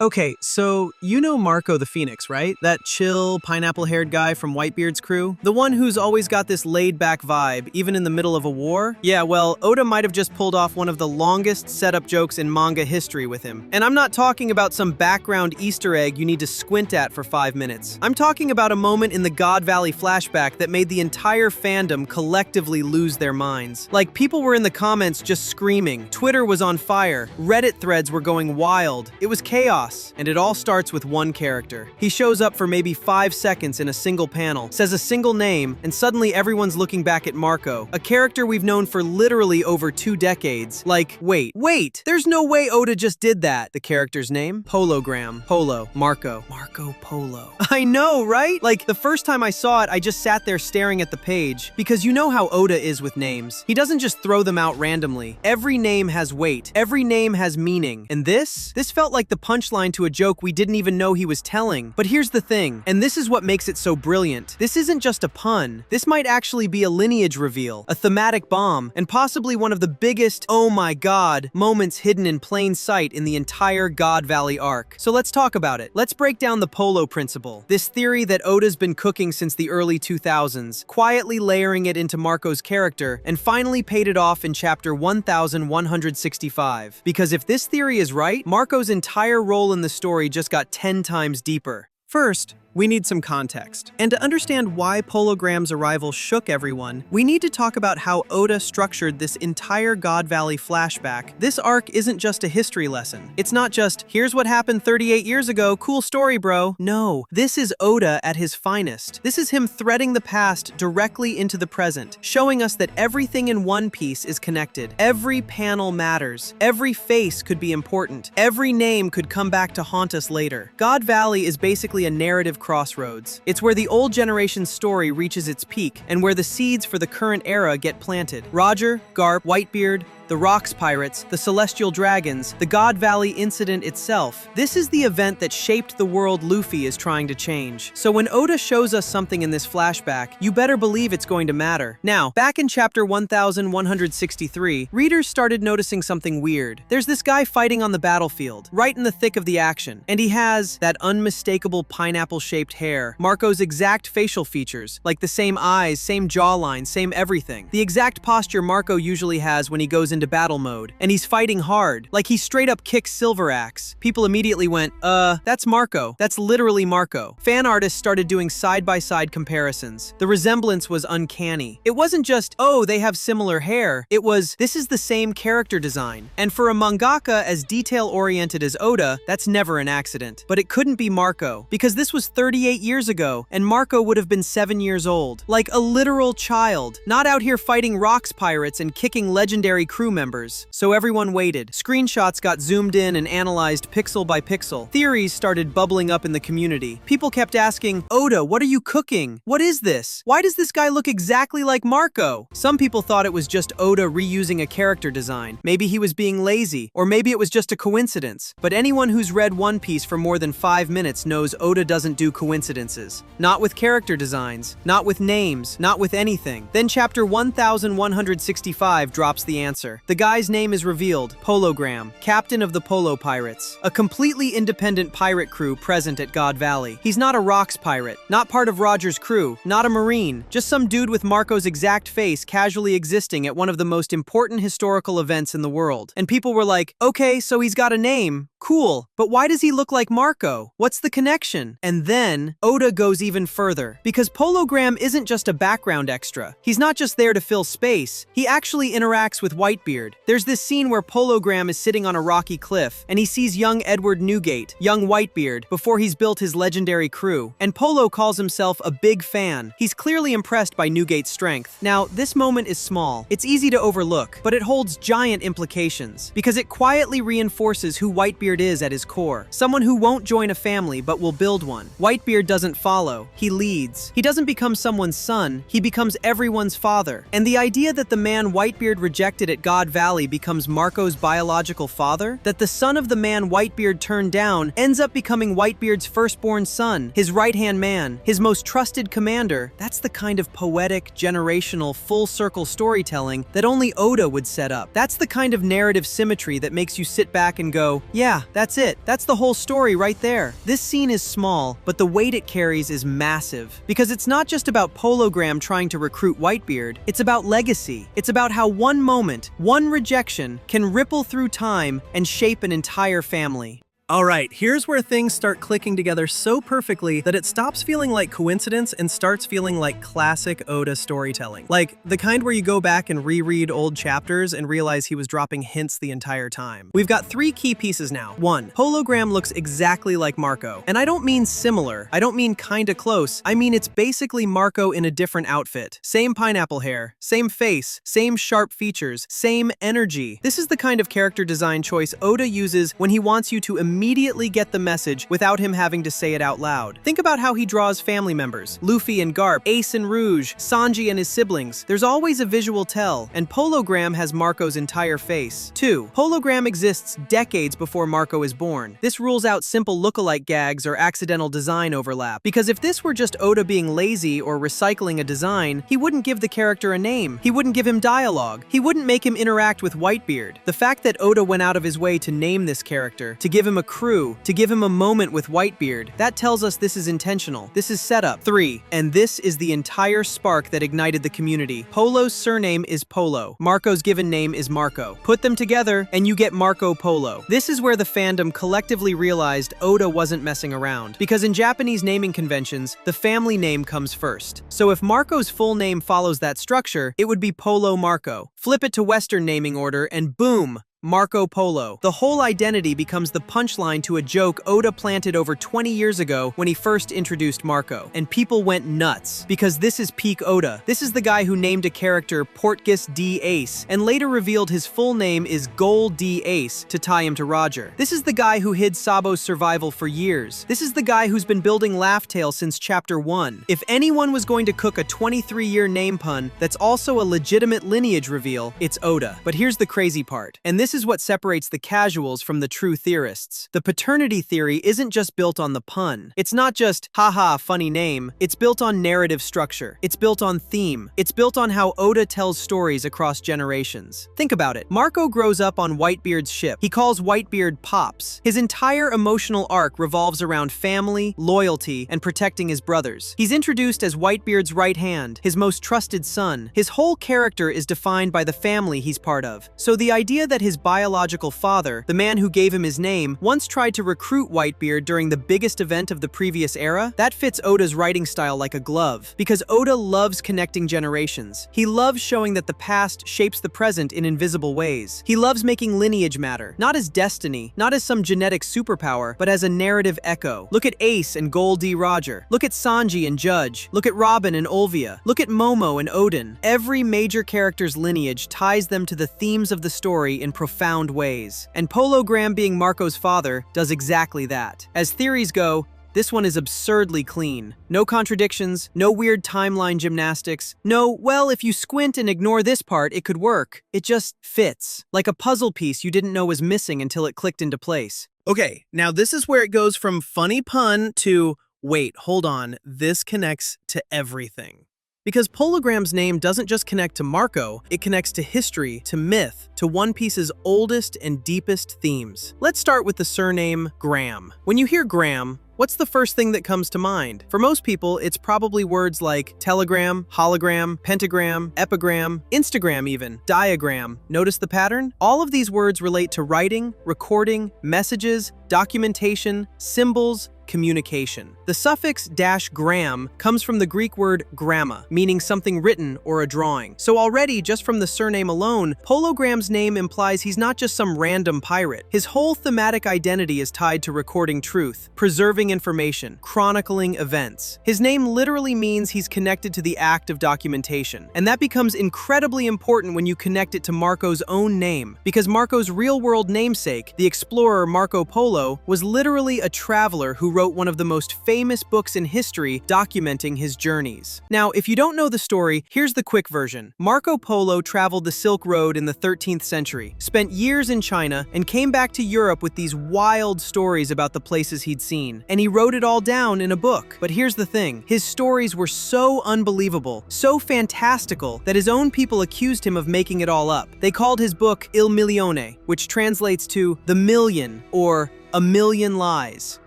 Okay, so you know Marco the Phoenix, right? That chill, pineapple-haired guy from Whitebeard's crew? The one who's always got this laid-back vibe, even in the middle of a war? Yeah, well, Oda might have just pulled off one of the longest setup jokes in manga history with him. And I'm not talking about some background Easter egg you need to squint at for 5 minutes. I'm talking about a moment in the God Valley flashback that made the entire fandom collectively lose their minds. Like, people were in the comments just screaming, Twitter was on fire, Reddit threads were going wild, it was chaos. And it all starts with one character. He shows up for maybe 5 seconds in a single panel, says a single name, and suddenly everyone's looking back at Marco, a character we've known for literally over 2 decades. Like, wait, there's no way Oda just did that. The character's name? Polo Gram. Polo. Marco. Marco Polo. I know, right? Like, the first time I saw it, I just sat there staring at the page, because you know how Oda is with names. He doesn't just throw them out randomly. Every name has weight. Every name has meaning. And this felt like the punchline to a joke we didn't even know he was telling. But here's the thing, and this is what makes it so brilliant. This isn't just a pun. This might actually be a lineage reveal, a thematic bomb, and possibly one of the biggest, oh my god, moments hidden in plain sight in the entire God Valley arc. So let's talk about it. Let's break down the Polo principle, this theory that Oda's been cooking since the early 2000s, quietly layering it into Marco's character, and finally paid it off in chapter 1165. Because if this theory is right, Marco's entire role in the story just got 10 times deeper. First, we need some context. And to understand why Polo Gram's arrival shook everyone, we need to talk about how Oda structured this entire God Valley flashback. This arc isn't just a history lesson. It's not just, here's what happened 38 years ago, cool story, bro. No, this is Oda at his finest. This is him threading the past directly into the present, showing us that everything in One Piece is connected. Every panel matters. Every face could be important. Every name could come back to haunt us later. God Valley is basically a narrative crossroads. It's where the old generation's story reaches its peak and where the seeds for the current era get planted. Roger, Garp, Whitebeard, the Rocks Pirates, the Celestial Dragons, the God Valley incident itself. This is the event that shaped the world Luffy is trying to change. So when Oda shows us something in this flashback, you better believe it's going to matter. Now, back in chapter 1163, readers started noticing something weird. There's this guy fighting on the battlefield, right in the thick of the action, and he has that unmistakable pineapple-shaped hair, Marco's exact facial features, like the same eyes, same jawline, same everything. The exact posture Marco usually has when he goes into battle mode, and he's fighting hard, like he straight up kicks Silver Axe. People immediately went, that's Marco. That's literally Marco. Fan artists started doing side-by-side comparisons. The resemblance was uncanny. It wasn't just, oh, they have similar hair. It was, this is the same character design. And for a mangaka as detail-oriented as Oda, that's never an accident. But it couldn't be Marco, because this was 38 years ago, and Marco would have been 7 years old. Like a literal child, not out here fighting Rocks Pirates and kicking legendary crew members. So everyone waited. Screenshots got zoomed in and analyzed pixel by pixel. Theories started bubbling up in the community. People kept asking, Oda, what are you cooking? What is this? Why does this guy look exactly like Marco? Some people thought it was just Oda reusing a character design. Maybe he was being lazy, or maybe it was just a coincidence. But anyone who's read One Piece for more than 5 minutes knows Oda doesn't do coincidences. Not with character designs, not with names, not with anything. Then chapter 1165 drops the answer. The guy's name is revealed, Polo Gram, captain of the Polo Pirates, a completely independent pirate crew present at God Valley. He's not a Rocks pirate, not part of Roger's crew, not a Marine, just some dude with Marco's exact face casually existing at one of the most important historical events in the world. And people were like, okay, so he's got a name. Cool, but why does he look like Marco? What's the connection? And then, Oda goes even further, because Polo Gram isn't just a background extra. He's not just there to fill space, he actually interacts with Whitebeard. There's this scene where Polo Gram is sitting on a rocky cliff, and he sees young Edward Newgate, young Whitebeard, before he's built his legendary crew, and Polo calls himself a big fan. He's clearly impressed by Newgate's strength. Now, this moment is small. It's easy to overlook, but it holds giant implications, because it quietly reinforces who Whitebeard is at his core. Someone who won't join a family but will build one. Whitebeard doesn't follow, he leads. He doesn't become someone's son, he becomes everyone's father. And the idea that the man Whitebeard rejected at God Valley becomes Marco's biological father? That the son of the man Whitebeard turned down ends up becoming Whitebeard's firstborn son, his right-hand man, his most trusted commander? That's the kind of poetic, generational, full-circle storytelling that only Oda would set up. That's the kind of narrative symmetry that makes you sit back and go, yeah, that's it. That's the whole story right there. This scene is small, but the weight it carries is massive. Because it's not just about Polo Gram trying to recruit Whitebeard, it's about legacy. It's about how one moment, one rejection, can ripple through time and shape an entire family. Alright, here's where things start clicking together so perfectly that it stops feeling like coincidence and starts feeling like classic Oda storytelling. Like, the kind where you go back and reread old chapters and realize he was dropping hints the entire time. We've got 3 key pieces now. 1. Polo Gram looks exactly like Marco. And I don't mean similar, I don't mean kinda close, I mean it's basically Marco in a different outfit. Same pineapple hair, same face, same sharp features, same energy. This is the kind of character design choice Oda uses when he wants you to immediately get the message without him having to say it out loud. Think about how he draws family members, Luffy and Garp, Ace and Rouge, Sanji and his siblings. There's always a visual tell, and Polo Gram has Marco's entire face. 2. Polo Gram exists decades before Marco is born. This rules out simple look-alike gags or accidental design overlap, because if this were just Oda being lazy or recycling a design, he wouldn't give the character a name, he wouldn't give him dialogue, he wouldn't make him interact with Whitebeard. The fact that Oda went out of his way to name this character, to give him a crew, to give him a moment with Whitebeard, that tells us this is intentional. This is setup. 3. And this is the entire spark that ignited the community. Polo's surname is Polo. Marco's given name is Marco. Put them together, and you get Marco Polo. This is where the fandom collectively realized Oda wasn't messing around. Because in Japanese naming conventions, the family name comes first. So if Marco's full name follows that structure, it would be Polo Marco. Flip it to Western naming order, and boom! Marco Polo. The whole identity becomes the punchline to a joke Oda planted over 20 years ago when he first introduced Marco. And people went nuts, because this is peak Oda. This is the guy who named a character Portgas D. Ace, and later revealed his full name is Gold D. Ace to tie him to Roger. This is the guy who hid Sabo's survival for years. This is the guy who's been building Laugh Tale since chapter 1. If anyone was going to cook a 23-year name pun that's also a legitimate lineage reveal, it's Oda. But here's the crazy part, and this is what separates the casuals from the true theorists. The paternity theory isn't just built on the pun. It's not just, haha, funny name. It's built on narrative structure. It's built on theme. It's built on how Oda tells stories across generations. Think about it. Marco grows up on Whitebeard's ship. He calls Whitebeard Pops. His entire emotional arc revolves around family, loyalty, and protecting his brothers. He's introduced as Whitebeard's right hand, his most trusted son. His whole character is defined by the family he's part of. So the idea that his biological father, the man who gave him his name, once tried to recruit Whitebeard during the biggest event of the previous era, that fits Oda's writing style like a glove. Because Oda loves connecting generations. He loves showing that the past shapes the present in invisible ways. He loves making lineage matter, not as destiny, not as some genetic superpower, but as a narrative echo. Look at Ace and Gold D. Roger. Look at Sanji and Judge. Look at Robin and Olvia. Look at Momo and Odin. Every major character's lineage ties them to the themes of the story in profound ways. And Polo Gram being Marco's father does exactly that. As theories go, this one is absurdly clean. No contradictions, no weird timeline gymnastics, no, well, if you squint and ignore this part, it could work. It just fits. Like a puzzle piece you didn't know was missing until it clicked into place. Okay, now this is where it goes from funny pun to, wait, hold on, this connects to everything. Because Polo Gram's name doesn't just connect to Marco, it connects to history, to myth, to One Piece's oldest and deepest themes. Let's start with the surname Gram. When you hear Gram, what's the first thing that comes to mind? For most people, it's probably words like telegram, hologram, pentagram, epigram, Instagram even, diagram. Notice the pattern? All of these words relate to writing, recording, messages, documentation, symbols, communication. The suffix -gram comes from the Greek word gramma, meaning something written or a drawing. So already, just from the surname alone, Polo Gram's name implies he's not just some random pirate. His whole thematic identity is tied to recording truth, preserving information, chronicling events. His name literally means he's connected to the act of documentation. And that becomes incredibly important when you connect it to Marco's own name, because Marco's real-world namesake, the explorer Marco Polo, was literally a traveler who wrote one of the most famous books in history documenting his journeys. Now, if you don't know the story, here's the quick version. Marco Polo traveled the Silk Road in the 13th century, spent years in China, and came back to Europe with these wild stories about the places he'd seen. And he wrote it all down in a book. But here's the thing. His stories were so unbelievable, so fantastical, that his own people accused him of making it all up. They called his book Il Milione, which translates to the million, or a million lies.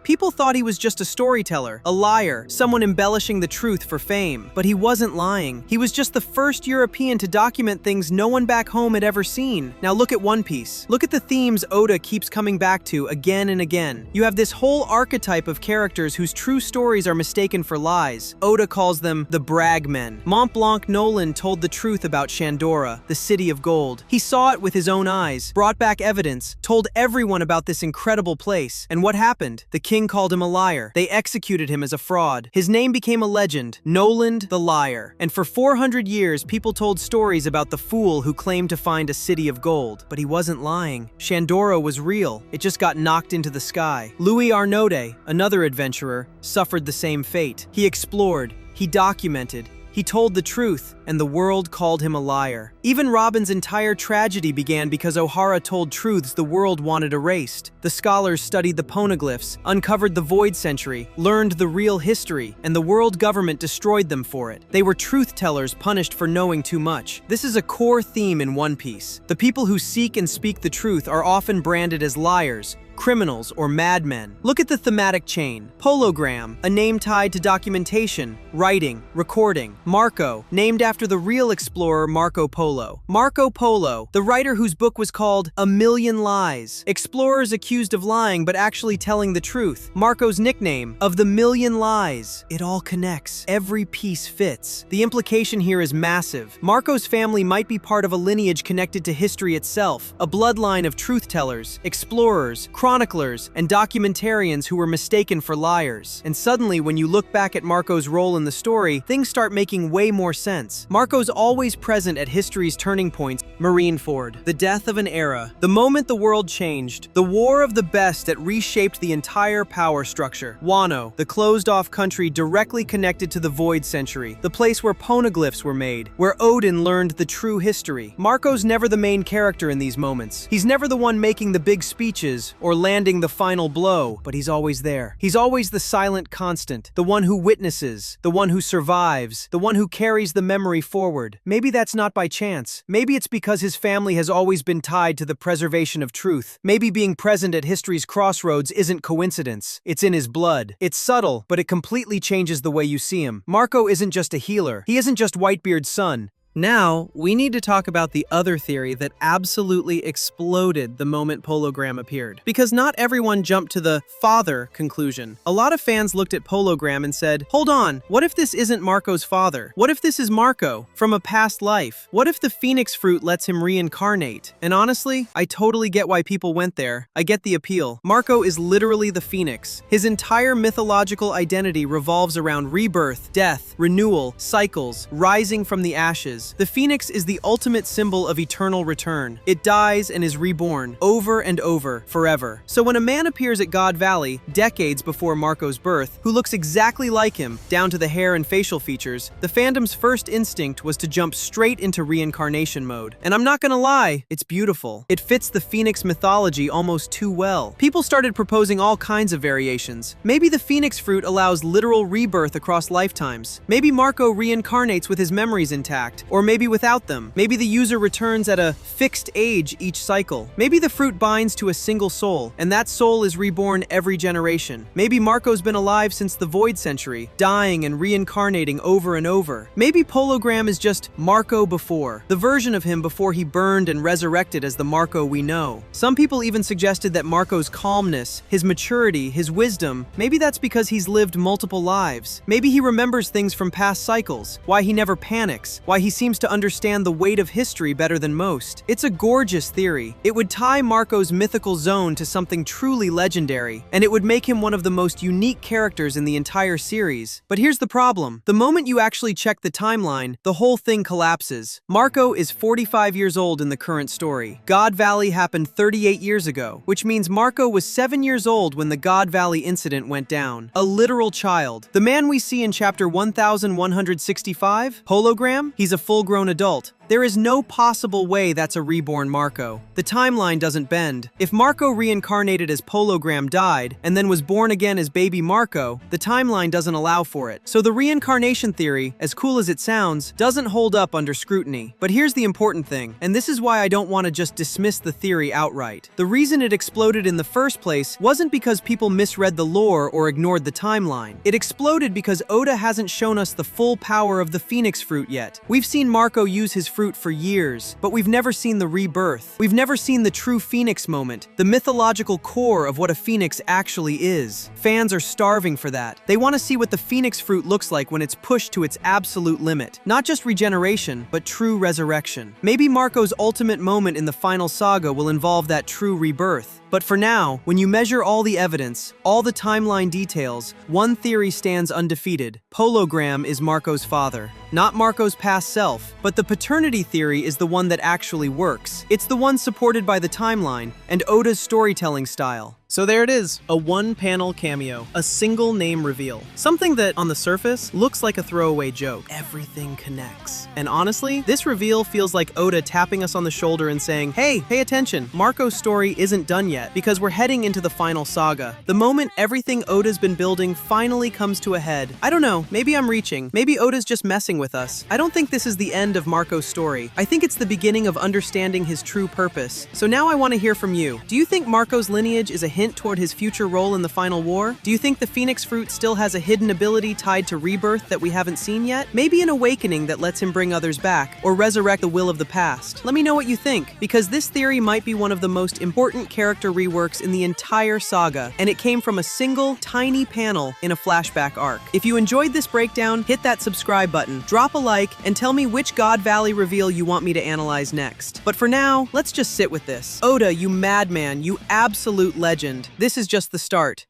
People thought he was just a storyteller, a liar, someone embellishing the truth for fame. But he wasn't lying. He was just the first European to document things no one back home had ever seen. Now look at One Piece. Look at the themes Oda keeps coming back to again and again. You have this whole archetype of characters whose true stories are mistaken for lies. Oda calls them the brag men. Mont Blanc Nolan told the truth about Shandora, the city of gold. He saw it with his own eyes, brought back evidence, told everyone about this incredible place. And what happened? The king called him a liar. They executed him as a fraud. His name became a legend, Nolan the Liar. And for 400 years, people told stories about the fool who claimed to find a city of gold. But he wasn't lying. Shandora was real. It just got knocked into the sky. Louis Arnaud, another adventurer, suffered the same fate. He explored. He documented. He told the truth, and the world called him a liar. Even Robin's entire tragedy began because O'Hara told truths the world wanted erased. The scholars studied the poneglyphs, uncovered the Void Century, learned the real history, and the world government destroyed them for it. They were truth-tellers punished for knowing too much. This is a core theme in One Piece. The people who seek and speak the truth are often branded as liars, criminals, or madmen. Look at the thematic chain. Polo Gram, a name tied to documentation, writing, recording. Marco, named after the real explorer Marco Polo. Marco Polo, the writer whose book was called A Million Lies. Explorers accused of lying but actually telling the truth. Marco's nickname, of the Million Lies. It all connects. Every piece fits. The implication here is massive. Marco's family might be part of a lineage connected to history itself, a bloodline of truth-tellers, explorers, chroniclers, and documentarians who were mistaken for liars. And suddenly, when you look back at Marco's role in the story, things start making way more sense. Marco's always present at history's turning points. Marineford, the death of an era, the moment the world changed, the war of the best that reshaped the entire power structure. Wano, the closed-off country directly connected to the Void Century, the place where poneglyphs were made, where Odin learned the true history. Marco's never the main character in these moments. He's never the one making the big speeches or landing the final blow, but he's always there. He's always the silent constant, the one who witnesses, the one who survives, the one who carries the memory forward. Maybe that's not by chance. Maybe it's because his family has always been tied to the preservation of truth. Maybe being present at history's crossroads isn't coincidence. It's in his blood. It's subtle, but it completely changes the way you see him. Marco isn't just a healer. He isn't just Whitebeard's son. Now, we need to talk about the other theory that absolutely exploded the moment Polo Gram appeared. Because not everyone jumped to the father conclusion. A lot of fans looked at Polo Gram and said, hold on, what if this isn't Marco's father? What if this is Marco from a past life? What if the phoenix fruit lets him reincarnate? And honestly, I totally get why people went there. I get the appeal. Marco is literally the phoenix. His entire mythological identity revolves around rebirth, death, renewal, cycles, rising from the ashes. The phoenix is the ultimate symbol of eternal return. It dies and is reborn, over and over, forever. So when a man appears at God Valley, decades before Marco's birth, who looks exactly like him, down to the hair and facial features, the fandom's first instinct was to jump straight into reincarnation mode. And I'm not gonna lie, it's beautiful. It fits the phoenix mythology almost too well. People started proposing all kinds of variations. Maybe the phoenix fruit allows literal rebirth across lifetimes. Maybe Marco reincarnates with his memories intact, or maybe without them. Maybe the user returns at a fixed age each cycle. Maybe the fruit binds to a single soul, and that soul is reborn every generation. Maybe Marco's been alive since the Void Century, dying and reincarnating over and over. Maybe Polo Gram is just Marco before, the version of him before he burned and resurrected as the Marco we know. Some people even suggested that Marco's calmness, his maturity, his wisdom, maybe that's because he's lived multiple lives. Maybe he remembers things from past cycles, why he never panics, why he seems to understand the weight of history better than most. It's a gorgeous theory. It would tie Marco's mythical zone to something truly legendary, and it would make him one of the most unique characters in the entire series. But here's the problem. The moment you actually check the timeline, the whole thing collapses. Marco is 45 years old in the current story. God Valley happened 38 years ago, which means Marco was 7 years old when the God Valley incident went down. A literal child. The man we see in chapter 1165, Polo Gram, he's a full-grown adult. There is no possible way that's a reborn Marco. The timeline doesn't bend. If Marco reincarnated as Polo Gram died, and then was born again as baby Marco, the timeline doesn't allow for it. So the reincarnation theory, as cool as it sounds, doesn't hold up under scrutiny. But here's the important thing, and this is why I don't want to just dismiss the theory outright. The reason it exploded in the first place wasn't because people misread the lore or ignored the timeline. It exploded because Oda hasn't shown us the full power of the Phoenix fruit yet. We've seen Marco use his fruit for years, but we've never seen the rebirth. We've never seen the true Phoenix moment, the mythological core of what a Phoenix actually is. Fans are starving for that. They want to see what the Phoenix fruit looks like when it's pushed to its absolute limit. Not just regeneration, but true resurrection. Maybe Marco's ultimate moment in the final saga will involve that true rebirth. But for now, when you measure all the evidence, all the timeline details, one theory stands undefeated. Polo Gram is Marco's father. Not Marco's past self, but the paternity theory is the one that actually works. It's the one supported by the timeline and Oda's storytelling style. So there it is, a one-panel cameo, a single name reveal. Something that, on the surface, looks like a throwaway joke. Everything connects. And honestly, this reveal feels like Oda tapping us on the shoulder and saying, hey, pay attention, Marco's story isn't done yet, because we're heading into the final saga. The moment everything Oda's been building finally comes to a head. I don't know, maybe I'm reaching. Maybe Oda's just messing with us. I don't think this is the end of Marco's story. I think it's the beginning of understanding his true purpose. So now I want to hear from you. Do you think Marco's lineage is a hint toward his future role in the final war? Do you think the Phoenix fruit still has a hidden ability tied to rebirth that we haven't seen yet? Maybe an awakening that lets him bring others back, or resurrect the will of the past. Let me know what you think, because this theory might be one of the most important character reworks in the entire saga, and it came from a single, tiny panel in a flashback arc. If you enjoyed this breakdown, hit that subscribe button, drop a like, and tell me which God Valley reveal you want me to analyze next. But for now, let's just sit with this. Oda, you madman, you absolute legend. This is just the start.